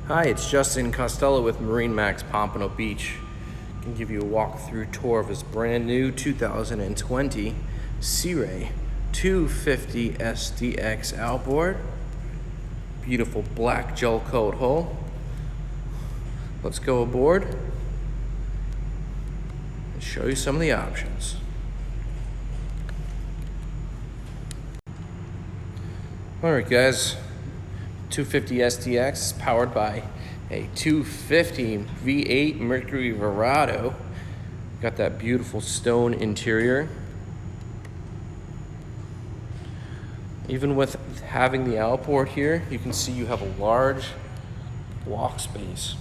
Hi, it's Justin Costello with MarineMax Pompano Beach. I can give you a walkthrough tour of this brand new 2020 Sea Ray 250 SDX outboard. Beautiful black gel coat hull. Let's go aboard and show you some of the options. Alright guys, 250 SDX is powered by a 250 V8 Mercury Verado. Got that beautiful stone interior. Even with having the outboard here, you can see you have a large walk space.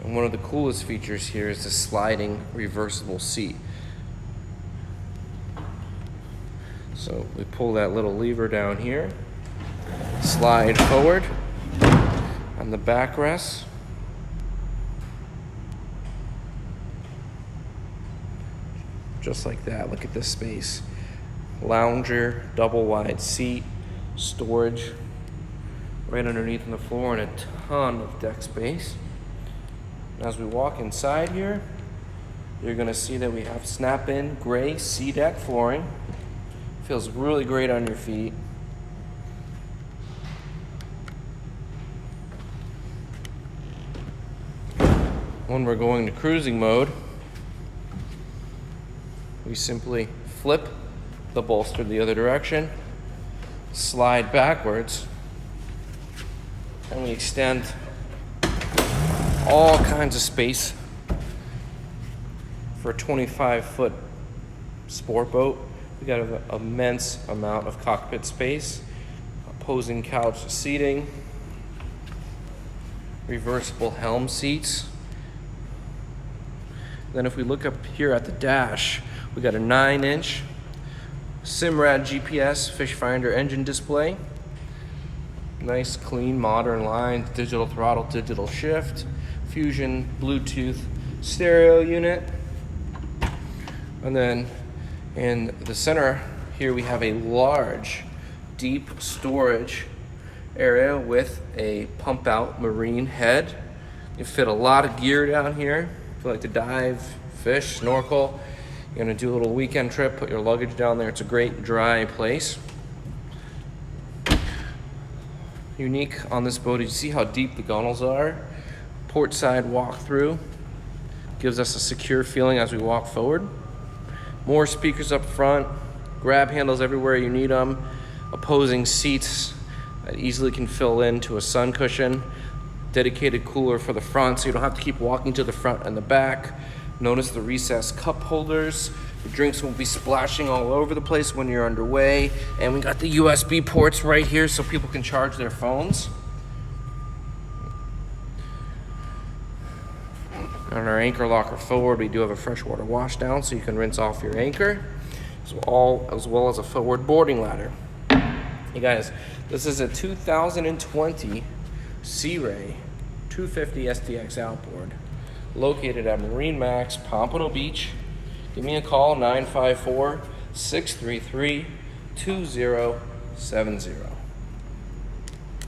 And one of the coolest features here is the sliding reversible seat. So we pull that little lever down here, slide forward on the backrest. Just like that, look at this space. Lounger, double wide seat, storage right underneath on the floor, and a ton of deck space. As we walk inside here, you're gonna see that we have snap-in gray C-deck flooring. Feels really great on your feet. When we're going to cruising mode, we simply flip the bolster the other direction, slide backwards, and we extend all kinds of space for a 25-foot sport boat. We got an immense amount of cockpit space, opposing couch seating, reversible helm seats. Then if we look up here at the dash, we got a 9-inch Simrad GPS fish finder engine display. Nice, clean, modern lines, digital throttle, digital shift, Fusion Bluetooth stereo unit. And then in the center here we have a large, deep storage area with a pump out marine head. You fit a lot of gear down here. If you like to dive, fish, snorkel, you're gonna do a little weekend trip, put your luggage down there. It's a great dry place. Unique on this boat, you see how deep the gunnels are. Port side walk-through gives us a secure feeling as we walk forward. More speakers up front, grab handles everywhere you need them, opposing seats that easily can fill into a sun cushion, dedicated cooler for the front so you don't have to keep walking to the front and the back. Notice the recessed cup holders. Your drinks won't be splashing all over the place when you're underway. And we got the USB ports right here so people can charge their phones. On our anchor locker forward, we do have a freshwater wash down so you can rinse off your anchor, as well as a forward boarding ladder. Hey guys, this is a 2020 Sea Ray 250 SDX outboard located at MarineMax Pompano Beach. Give me a call, 954-633-2070.